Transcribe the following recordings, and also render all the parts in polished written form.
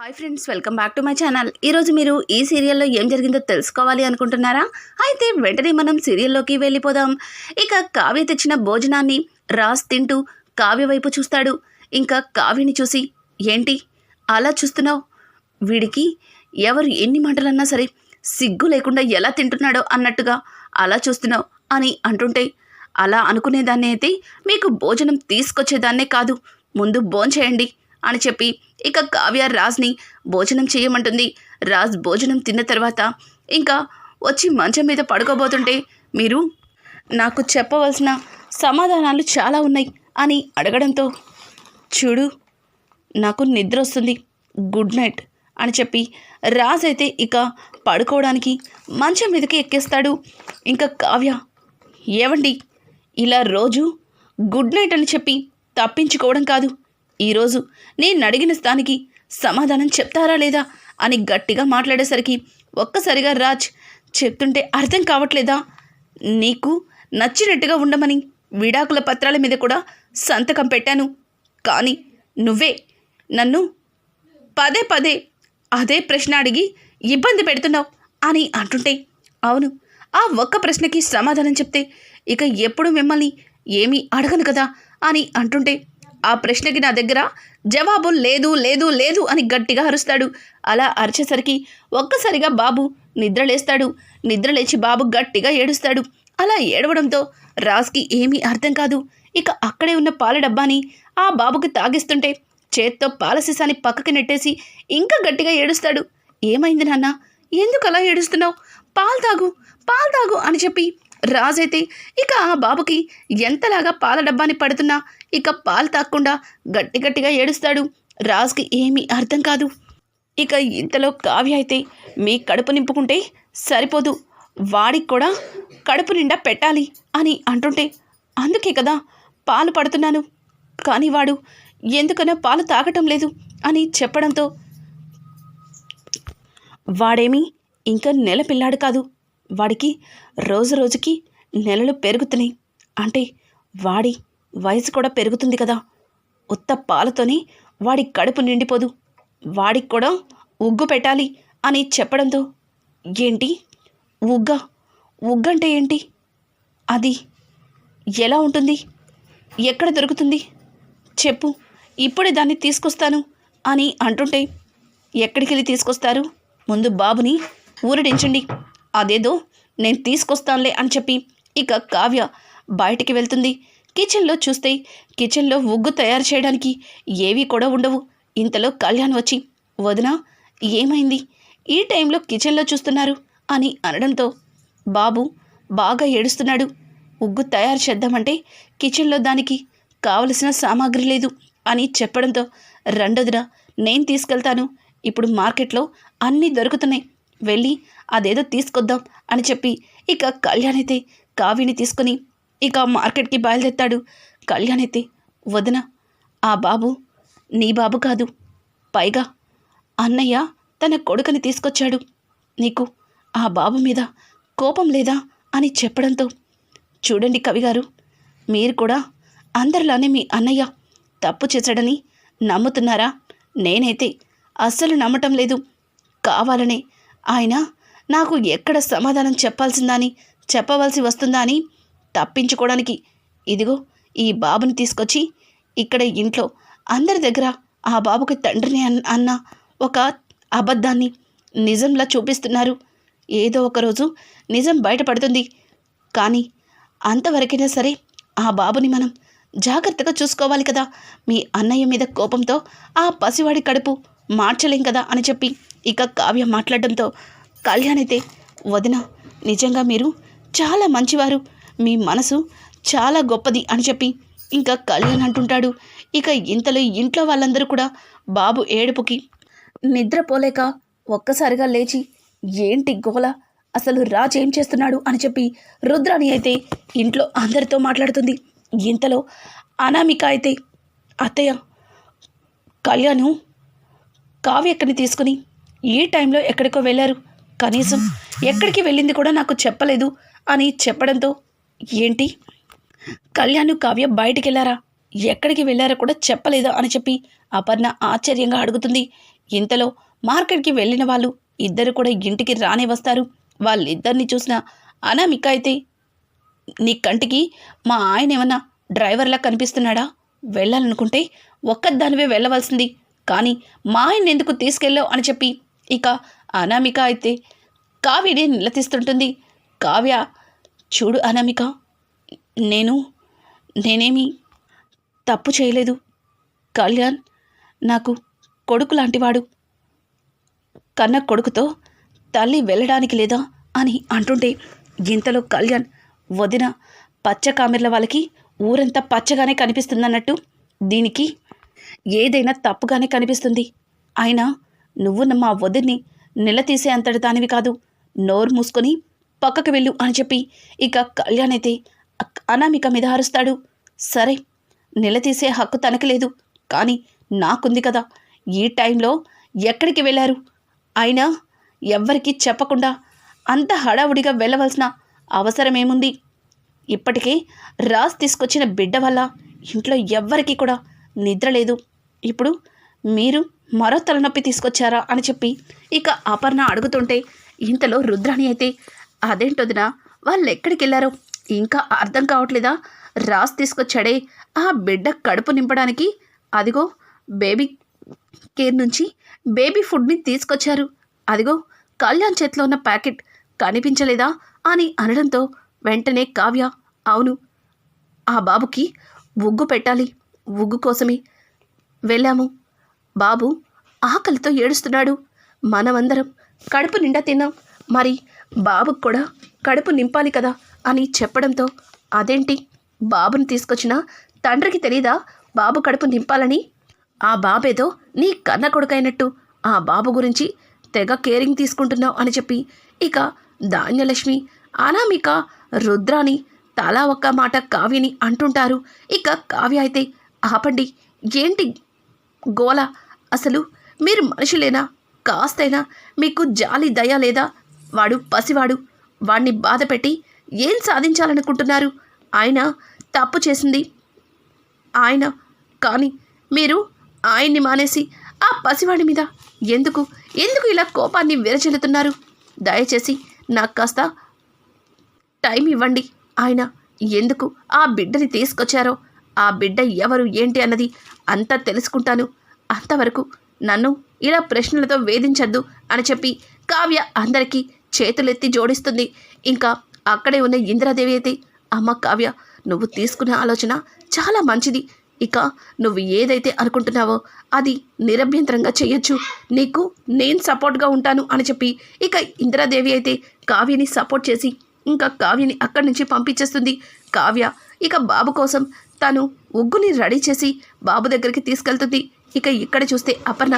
Hi friends, welcome back to my channel. ఈరోజు మీరు ఈ సీరియల్లో ఏం జరిగిందో తెలుసుకోవాలి అనుకుంటున్నారా? అయితే వెంటనే మనం సీరియల్లోకి వెళ్ళిపోదాం. ఇక కావ్య తెచ్చిన భోజనాన్ని రాజ్ తింటూ కావ్య వైపు చూస్తాడు. ఇంకా కావ్యని చూసి, ఏంటి అలా చూస్తున్నావు? వీడికి ఎవరు ఎన్ని మాటలన్నా సరే సిగ్గు లేకుండా ఎలా తింటున్నాడో అన్నట్టుగా అలా చూస్తున్నావు అని అంటుంటే, అలా అనుకునేదాన్ని అయితే మీకు భోజనం తీసుకొచ్చేదాన్నే కాదు, ముందు భోంచేయండి అని చెప్పి ఇక కావ్య రాజ్ని భోజనం చేయమంటుంది. రాజ్ భోజనం తిన్న తర్వాత ఇంకా వచ్చి మంచం మీద పడుకోబోతుంటే, మీరు నాకు చెప్పవలసిన సమాధానాలు చాలా ఉన్నాయి అని అడగడంతో, చూడు నాకు నిద్ర వస్తుంది, గుడ్ నైట్ అని చెప్పి రాజ్ అయితే ఇక పడుకోవడానికి మంచం మీదకి ఎక్కేస్తాడు. ఇంకా కావ్య, ఏవండి ఇలా రోజు గుడ్ నైట్ అని చెప్పి తప్పించుకోవడం కాదు, ఈరోజు నేను అడిగిన దానికి సమాధానం చెప్తారా లేదా అని గట్టిగా మాట్లాడేసరికి ఒక్కసారిగా రాజ్, చెప్తుంటే అర్థం కావట్లేదా? నీకు నచ్చినట్టుగా ఉండమని విడాకుల పత్రాల మీద కూడా సంతకం పెట్టాను, కానీ నువ్వే నన్ను పదే పదే అదే ప్రశ్న అడిగి ఇబ్బంది పెడుతున్నావు అని అంటుంటే, అవును, ఆ ఒక్క ప్రశ్నకి సమాధానం చెప్తే ఇక ఎప్పుడు మిమ్మల్ని ఏమీ అడగను కదా అని అంటుంటే, ఆ ప్రశ్నకి నా దగ్గర జవాబు లేదు లేదు లేదు అని గట్టిగా అరుస్తాడు. అలా అరిచేసరికి ఒక్కసారిగా బాబు నిద్రలేస్తాడు. నిద్రలేచి బాబు గట్టిగా ఏడుస్తాడు. అలా ఏడవడంతో రాజ్కి ఏమీ అర్థం కాదు. ఇక అక్కడే ఉన్న పాల డబ్బాని ఆ బాబుకి తాగిస్తుంటే చేత్తో పాల సీసాని పక్కకి నెట్టేసి ఇంకా గట్టిగా ఏడుస్తాడు. ఏమైంది నాన్న, ఎందుకు అలా ఏడుస్తున్నావు? పాలు తాగు, పాలు తాగు అని చెప్పి రాజైతే ఇక ఆ బాబుకి ఎంతలాగా పాల డబ్బాని పడుతున్నా ఇక పాలు తాగకుండా గట్టి గట్టిగా ఏడుస్తాడు. రాజ్కి ఏమీ అర్థం కాదు. ఇక ఇంతలో కావ్య అయితే, మీ కడుపు నింపుకుంటే సరిపోదు, వాడికి కూడా కడుపు నిండా పెట్టాలి అని అంటుంటే, అందుకే కదా పాలు పడుతున్నాను, కానీ వాడు ఎందుకనో పాలు తాగటం లేదు అని చెప్పడంతో, వాడేమీ ఇంకా నెల పిల్లాడు కాదు, వాడికి రోజు రోజుకి నెలలు పెరుగుతున్నాయి, అంటే వాడి వయసు కూడా పెరుగుతుంది కదా, ఉత్త పాలతోనే వాడి కడుపు నిండిపోదు, వాడికి కూడా ఉగ్గు పెట్టాలి అని చెప్పడంతో, ఏంటి ఉగ్గ? ఉగ్గంటే ఏంటి? అది ఎలా ఉంటుంది? ఎక్కడ దొరుకుతుంది? చెప్పు, ఇప్పుడే దాన్ని తీసుకొస్తాను అని అంటుంటే, ఎక్కడికి వెళ్ళి తీసుకొస్తారు? ముందు బాబుని ఊరడించండి, అదేదో నేను తీసుకొస్తానులే అని చెప్పి ఇక కావ్య బయటికి వెళ్తుంది. కిచెన్లో చూస్తే కిచెన్లో ఉగ్గు తయారు చేయడానికి ఏవీ కూడా ఉండవు. ఇంతలో కళ్యాణ్ వచ్చి, వదినా ఏమైంది, ఈ టైంలో కిచెన్లో చూస్తున్నారు అని అనడంతో, బాబు బాగా ఏడుస్తున్నాడు, ఉగ్గు తయారు చేద్దామంటే కిచెన్లో దానికి కావలసిన సామాగ్రి లేదు అని చెప్పడంతో, రెండోదిన నేను తీసుకెళ్తాను, ఇప్పుడు మార్కెట్లో అన్నీ దొరుకుతున్నాయి, వెళ్ళి అదేదో తీసుకొద్దాం అని చెప్పి ఇక కళ్యాణ్ అయితే కావ్యని తీసుకొని ఇక మార్కెట్కి బయలుదేరుతాడు. కళ్యాణ్ అయితే, వదిన ఆ బాబు నీ బాబు కాదు, పైగా అన్నయ్య తన కొడుకుని తీసుకొచ్చాడు, నీకు ఆ బాబు మీద కోపం లేదా అని చెప్పడంతో, చూడండి కవిగారు, మీరు కూడా అందరిలానే మీ అన్నయ్య తప్పు చేశాడని నమ్ముతున్నారా? నేనైతే అస్సలు నమ్మటం లేదు. కావాలనే ఆయన నాకు ఎక్కడ సమాధానం చెప్పవలసి వస్తుందా అని తప్పించుకోవడానికి ఇదిగో ఈ బాబుని తీసుకొచ్చి ఇక్కడ ఇంట్లో అందరి దగ్గర ఆ బాబుకి తండ్రిని అన్న ఒక అబద్ధాన్ని నిజంలా చూపిస్తున్నారు. ఏదో ఒకరోజు నిజం బయటపడుతుంది, కానీ అంతవరకైనా సరే ఆ బాబుని మనం జాగ్రత్తగా చూసుకోవాలి కదా. మీ అన్నయ్య మీద కోపంతో ఆ పసివాడి కడుపు మార్చలేం కదా అని చెప్పి ఇక కావ్య మాట్లాడడంతో, కళ్యాణ్ అయితే, వదిన నిజంగా మీరు చాలా మంచివారు, మీ మనసు చాలా గొప్పది అని చెప్పి ఇంకా కళ్యాణ్ అంటుంటాడు. ఇక ఇంతలో ఇంట్లో వాళ్ళందరూ కూడా బాబు ఏడుపుకి నిద్రపోలేక ఒక్కసారిగా లేచి, ఏంటి గోల, అసలు రాజ్ ఏం చేస్తున్నాడు అని చెప్పి రుద్రాణి అయితే ఇంట్లో అందరితో మాట్లాడుతుంది. ఇంతలో అనామిక అయితే, అత్తయ్య కళ్యాణ్ కావ్యక్కని తీసుకుని ఈ టైంలో ఎక్కడికో వెళ్ళారు, కనీసం ఎక్కడికి వెళ్ళింది కూడా నాకు చెప్పలేదు అని చెప్పడంతో, ఏంటి కళ్యాణ్ కావ్య బయటికి వెళ్ళారా, ఎక్కడికి వెళ్ళారో కూడా చెప్పలేదా అని చెప్పి అపర్ణ ఆశ్చర్యంగా అడుగుతుంది. ఇంతలో మార్కెట్కి వెళ్ళిన వాళ్ళు ఇద్దరు కూడా ఇంటికి రానే వస్తారు. వాళ్ళిద్దరిని చూసిన అనామిక అయితే, నీ కంటికి మా ఆయన ఏమన్నా డ్రైవర్లా కనిపిస్తున్నాడా? వెళ్ళాలనుకుంటే ఒక్కదానివే వెళ్ళవలసింది, కానీ మా ఆయన ఎందుకు తీసుకెళ్ళావు అని చెప్పి ఇక అనామిక అయితే కావ్యని నిలదీస్తుంటుంది. కావ్య, చూడు అనామిక, నేనేమీ తప్పు చేయలేదు. కళ్యాణ్ నాకు కొడుకు లాంటివాడు. కన్న కొడుకుతో తల్లి వెళ్ళడానికి లేదా అని అంటుంటే ఇంతలో కళ్యాణ్, వదిన పచ్చ కామెర్ల వాళ్ళకి ఊరంతా పచ్చగానే కనిపిస్తుందన్నట్టు దీనికి ఏదైనా తప్పుగానే కనిపిస్తుంది. అయినా నువ్వు మా వదిన్ని నిలదీసే అంతటి దానివి కాదు. నోరు మూసుకొని పక్కకు వెళ్ళు అని చెప్పి ఇక కళ్యాణ్ అయితే అనామిక మీద అరుస్తాడు. సరే, నిలదీసే హక్కు తనకు లేదు, కానీ నాకుంది కదా. ఈ టైంలో ఎక్కడికి వెళ్ళారు? అయినా ఎవ్వరికీ చెప్పకుండా అంత హడావుడిగా వెళ్ళవలసిన అవసరమేముంది? ఇప్పటికే రాజ్ తీసుకొచ్చిన బిడ్డ వల్ల ఇంట్లో ఎవ్వరికీ కూడా నిద్ర లేదు. ఇప్పుడు మీరు మరో తలనొప్పి తీసుకొచ్చారా అని చెప్పి ఇక అపర్ణ అడుగుతుంటే ఇంతలో రుద్రాణి అయితే, అదేంటొదినా, వాళ్ళు ఎక్కడికి వెళ్ళారో ఇంకా అర్థం కావట్లేదా? రాజ్ తీసుకొచ్చాడే ఆ బిడ్డ కడుపు నింపడానికి, అదిగో బేబీ కేర్ నుంచి బేబీ ఫుడ్ని తీసుకొచ్చారు. అదిగో కళ్యాణ్ చేతిలో ఉన్న ప్యాకెట్ కనిపించలేదా అని అనడంతో వెంటనే కావ్య, అవును, ఆ బాబుకి ఉగ్గు పెట్టాలి, ఉగ్గు కోసమే వెళ్ళాము. బాబు ఆకలితో ఏడుస్తున్నాడు. మనమందరం కడుపు నిండా తిన్నాం, మరి బాబుకు కూడా కడుపు నింపాలి కదా అని చెప్పడంతో, అదేంటి, బాబుని తీసుకొచ్చిన తండ్రికి తెలీదా బాబు కడుపు నింపాలని? ఆ బాబేదో నీ కన్న కొడుకైనట్టు ఆ బాబు గురించి తెగ కేరింగ్ తీసుకుంటున్నావు అని చెప్పి ఇక ధాన్యలక్ష్మి, అనామిక, రుద్రాని తలా ఒక్క మాట కావ్యని అంటుంటారు. ఇక కావ్య అయితే, ఆపండి, ఏంటి గోల? అసలు మీరు మనుషులేనా? కాస్తైనా మీకు జాలి దయ లేదా? వాడు పసివాడు, వాణ్ణి బాధ పెట్టి ఏం సాధించాలనుకుంటున్నారు? ఆయన తప్పు చేసింది ఆయన, కానీ మీరు ఆయన్ని మానేసి ఆ పసివాడి మీద ఎందుకు ఇలా కోపాన్ని విరచెల్లుతున్నారు? దయచేసి నాకు కాస్త టైం ఇవ్వండి. ఆయన ఎందుకు ఆ బిడ్డని తీసుకొచ్చారో, ఆ బిడ్డ ఎవరు ఏంటి అన్నది అంతా తెలుసుకుంటాను. అంతవరకు నన్ను ఇలా ప్రశ్నలతో వేధించద్దు అని చెప్పి కావ్య అందరికీ చేతులెత్తి జోడిస్తుంది. ఇంకా అక్కడే ఉన్న ఇందిరాదేవి అయితే, అమ్మ కావ్య, నువ్వు తీసుకున్న ఆలోచన చాలా మంచిది. ఇక నువ్వు ఏదైతే అనుకుంటున్నావో అది నిరభ్యంతరంగా చేయొచ్చు. నీకు నేను సపోర్ట్గా ఉంటాను అని చెప్పి ఇక ఇందిరాదేవి అయితే కావ్యని సపోర్ట్ చేసి ఇంకా కావ్యని అక్కడి నుంచి పంపించేస్తుంది. కావ్య ఇక బాబు కోసం తను ఉగ్గుని రెడీ చేసి బాబు దగ్గరికి తీసుకెళ్తుంది. ఇక ఇక్కడ చూస్తే అపర్ణ,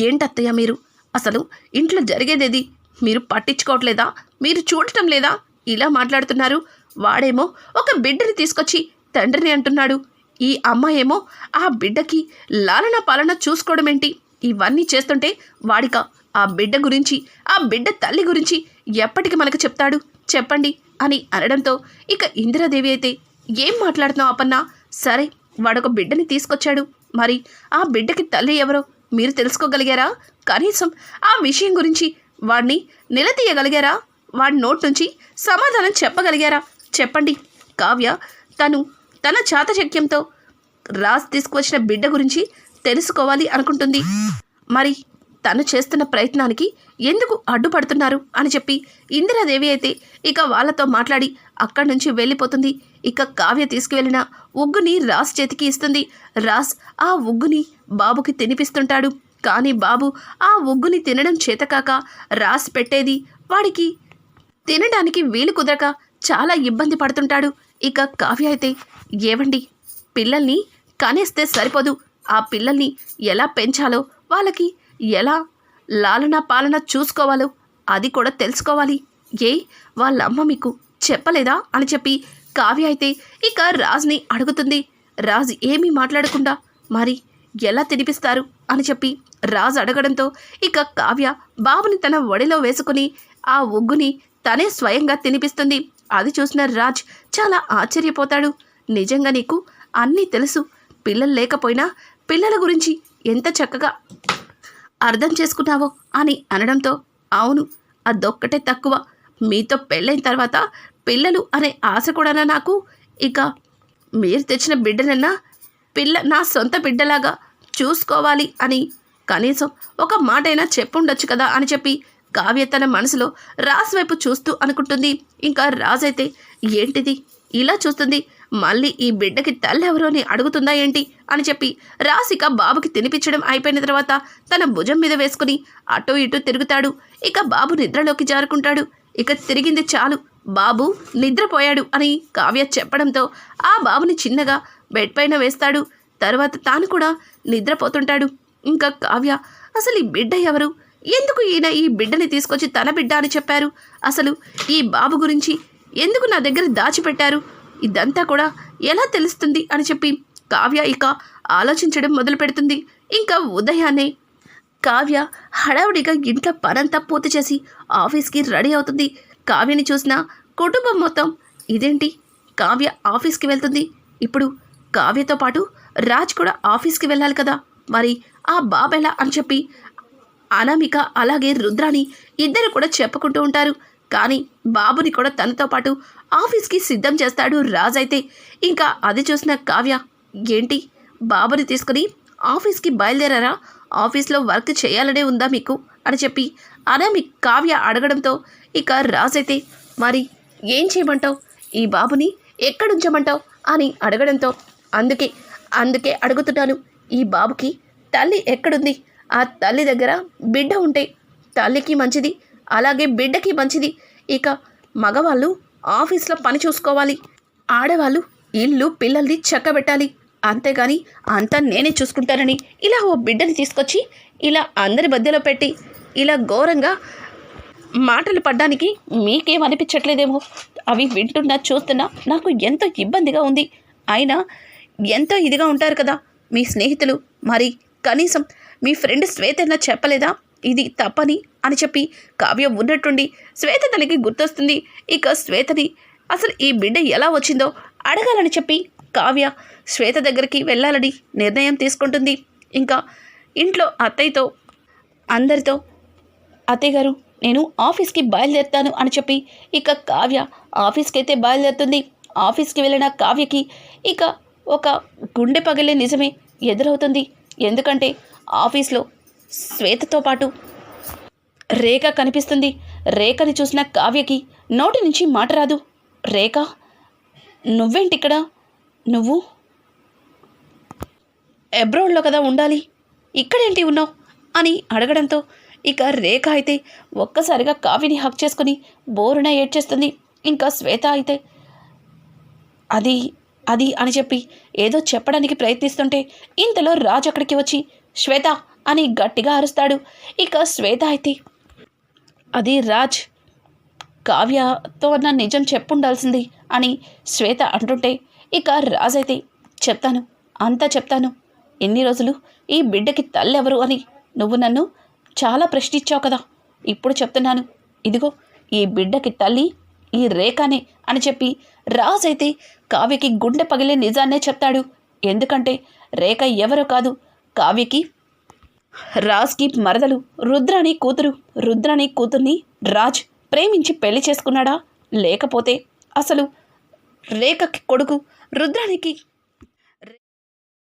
ఏంటత్తయ్య మీరు అసలు ఇంట్లో జరిగేదేది మీరు పట్టించుకోవట్లేదా? మీరు చూడటం లేదా? ఇలా మాట్లాడుతున్నారు. వాడేమో ఒక బిడ్డని తీసుకొచ్చి తండ్రిని అంటున్నాడు. ఈ అమ్మాయేమో ఆ బిడ్డకి లాలన పాలన చూసుకోవడం ఏంటి? ఇవన్నీ చేస్తుంటే వాడిక ఆ బిడ్డ గురించి, ఆ బిడ్డ తల్లి గురించి ఎప్పటికి మనకు చెప్తాడు చెప్పండి అని అనడంతో ఇక ఇందిరాదేవి అయితే, ఏం మాట్లాడుతున్నావు అపర్ణ? సరే, వాడొక బిడ్డని తీసుకొచ్చాడు, మరి ఆ బిడ్డకి తల్లి ఎవరో మీరు తెలుసుకోగలిగారా? కనీసం ఆ విషయం గురించి వాడిని నిలదీయగలిగారా? వాడి నోటి నుంచి సమాధానం చెప్పగలిగారా? చెప్పండి. కావ్య తన చాతశక్యంతో రాజ్ తీసుకువచ్చిన బిడ్డ గురించి తెలుసుకోవాలి అనుకుంటుంది. మరి తను చేస్తున్న ప్రయత్నానికి ఎందుకు అడ్డుపడుతున్నారు అని చెప్పి ఇందిరాదేవి అయితే ఇక వాళ్ళతో మాట్లాడి అక్కడి నుంచి వెళ్ళిపోతుంది. ఇక కావ్య తీసుకువెళ్ళిన ఉగ్గుని రాజ్ చేతికి ఇస్తుంది. రాజ్ ఆ ఉగ్గుని బాబుకి తినిపిస్తుంటాడు. కానీ బాబు ఆ ఉగ్గుని తినడం చేతకాక రాజ్ పెట్టేది వాడికి తినడానికి వీలు కుదరక చాలా ఇబ్బంది పడుతుంటాడు. ఇక కావ్య అయితే, ఏవండి, పిల్లల్ని కనేస్తే సరిపోదు, ఆ పిల్లల్ని ఎలా పెంచాలో, వాళ్ళకి ఎలా లాలన పాలన చూసుకోవాలో అది కూడా తెలుసుకోవాలి. వాళ్ళమ్మ మీకు చెప్పలేదా అని చెప్పి కావ్య అయితే ఇక రాజ్ని అడుగుతుంది. రాజ్ ఏమీ మాట్లాడకుండా మరి ఎలా తినిపిస్తారు అని చెప్పి రాజ్ అడగడంతో ఇక కావ్య బాబుని తన ఒడిలో వేసుకుని ఆ ఉగ్గుని తనే స్వయంగా తినిపిస్తుంది. అది చూసిన రాజ్ చాలా ఆశ్చర్యపోతాడు. నిజంగా నీకు అన్నీ తెలుసు, పిల్లలు లేకపోయినా పిల్లల గురించి ఎంత చక్కగా అర్థం చేసుకున్నావో అని అనడంతో, అవును, అదొక్కటే తక్కువ. మీతో పెళ్ళైన తర్వాత పిల్లలు అనే ఆశ కూడా నాకు. ఇక మీరు తెచ్చిన బిడ్డనన్నా నా సొంత బిడ్డలాగా చూసుకోవాలి అని కనీసం ఒక మాటైనా చెప్పుండొచ్చు కదా అని చెప్పి కావ్య తన మనసులో రాజ్ వైపు చూస్తూ అనుకుంటుంది. ఇంకా రాజైతే ఏంటిది ఇలా చూస్తుంది, మళ్ళీ ఈ బిడ్డకి తల్లి ఎవరు అని అడుగుతుందా ఏంటి అని చెప్పి రాజ్ ఇక బాబుకి తినిపించడం అయిపోయిన తర్వాత తన భుజం మీద వేసుకుని అటు ఇటు తిరుగుతాడు. ఇక బాబు నిద్రలోకి జారుకుంటాడు. ఇక తిరిగింది చాలు, బాబు నిద్రపోయాడు అని కావ్య చెప్పడంతో ఆ బాబుని చిన్నగా బెడ్ పైన వేస్తాడు. తర్వాత తాను కూడా నిద్రపోతుంటాడు. ఇంకా కావ్య అసలు ఈ బిడ్డ ఎవరు, ఎందుకు ఈయన ఈ బిడ్డని తీసుకొచ్చి తన బిడ్డ అని చెప్పారు, అసలు ఈ బాబు గురించి ఎందుకు నా దగ్గర దాచిపెట్టారు, ఇదంతా కూడా ఎలా తెలుస్తుంది అని చెప్పి కావ్య ఇక ఆలోచించడం మొదలు పెడుతుంది. ఇంకా ఉదయాన్నే కావ్య హడావుడిగా ఇంట్లో పనంతా పూర్తి చేసి ఆఫీస్కి రెడీ అవుతుంది. కావ్యని చూసిన కుటుంబం మొత్తం ఇదేంటి కావ్య ఆఫీస్కి వెళ్తుంది, ఇప్పుడు కావ్యతో పాటు రాజ్ కూడా ఆఫీస్కి వెళ్ళాలి కదా, మరి ఆ బాబెలా అని చెప్పి అనామిక అలాగే రుద్రాని ఇద్దరు కూడా చెప్పుకుంటూ ఉంటారు. కానీ బాబుని కూడా తనతో పాటు ఆఫీస్కి సిద్ధం చేస్తాడు రాజ్ అయితే. ఇంకా అది చూసిన కావ్య, ఏంటి బాబుని తీసుకుని ఆఫీస్కి బయలుదేరారా, ఆఫీస్లో వర్క్ చేయాలనే ఉందా మీకు అని చెప్పి కావ్య అడగడంతో ఇక రాజ్ అయితే, మరి ఏం చేయమంటావు, ఈ బాబుని ఎక్కడుంచమంటావు అని అడగడంతో, అందుకే అడుగుతున్నాను, ఈ బాబుకి తల్లి ఎక్కడుంది, ఆ తల్లి దగ్గర బిడ్డ ఉంటే తల్లికి మంచిది, అలాగే బిడ్డకి మంచిది. ఇక మగవాళ్ళు ఆఫీస్లో పని చూసుకోవాలి, ఆడవాళ్ళు ఇల్లు పిల్లల్ని చక్కబెట్టాలి, అంతేగాని అంతా నేనే చూసుకుంటానని ఇలా ఓ బిడ్డని తీసుకొచ్చి ఇలా అందరి మధ్యలో పెట్టి ఇలా ఘోరంగా మాటలు పడ్డానికి మీకేమనిపించట్లేదేమో, అవి వింటున్నా చూస్తున్నా నాకు ఎంతో ఇబ్బందిగా ఉంది. అయినా ఎంతో ఇదిగా ఉంటారు కదా మీ స్నేహితులు, మరి కనీసం మీ ఫ్రెండ్ శ్వేతన్నా చెప్పలేదా ఇది తప్పని అని చెప్పి కావ్య ఉన్నట్టుండి శ్వేత తనకి గుర్తొస్తుంది. ఇక శ్వేతని అసలు ఈ బిడ్డ ఎలా వచ్చిందో అడగాలని చెప్పి కావ్య శ్వేత దగ్గరికి వెళ్ళాలని నిర్ణయం తీసుకుంటుంది. ఇంకా ఇంట్లో అత్తయ్యతో అందరితో, అత్తయ్య గారు నేను ఆఫీస్కి బయలుదేరుతాను అని చెప్పి ఇక కావ్య ఆఫీస్కి అయితే బయలుదేరుతుంది. ఆఫీస్కి వెళ్ళిన కావ్యకి ఇక ఒక గుండె పగిలే నిజమే ఎదురవుతుంది. ఎందుకంటే ఆఫీస్లో శ్వేతతో పాటు రేఖ కనిపిస్తుంది. రేఖని చూసిన కావ్యకి నోటి నుంచి మాట రాదు. రేఖ, నువ్వేంటిక్కడ, నువ్వు అబ్రాడ్లో కదా ఉండాలి, ఇక్కడేంటి ఉన్నావు అని అడగడంతో ఇక రేఖ అయితే ఒక్కసారిగా కావ్యని హక్ చేసుకుని బోరున ఏడ్చేస్తుంది. ఇంకా శ్వేత అయితే అది అని చెప్పి ఏదో చెప్పడానికి ప్రయత్నిస్తుంటే ఇంతలో రాజ్ అక్కడికి వచ్చి శ్వేత అని గట్టిగా అరుస్తాడు. ఇక శ్వేత అయితే, అది రాజ్, కావ్యతో నా నిజం చెప్పుండాల్సింది అని శ్వేత అంటుంటే ఇక రాజ్ అయితే, చెప్తాను, అంతా చెప్తాను, ఎన్ని రోజులు ఈ బిడ్డకి తల్లెవరు అని నువ్వు నన్ను చాలా ప్రశ్నించావు కదా, ఇప్పుడు చెప్తున్నాను, ఇదిగో ఈ బిడ్డకి తల్లి ఈ రేఖనే అని చెప్పి రాజ్ అయితే కావ్యకి గుండె పగిలే నిజాన్నే చెప్తాడు. ఎందుకంటే రేఖ ఎవరో కాదు, కావ్యకి రాజ్కి మరదలు, రుద్రాని కూతుర్ని రాజ్ ప్రేమించి పెళ్లి చేసుకున్నాడా, లేకపోతే అసలు రేఖకి కొడుకు రుద్రానికి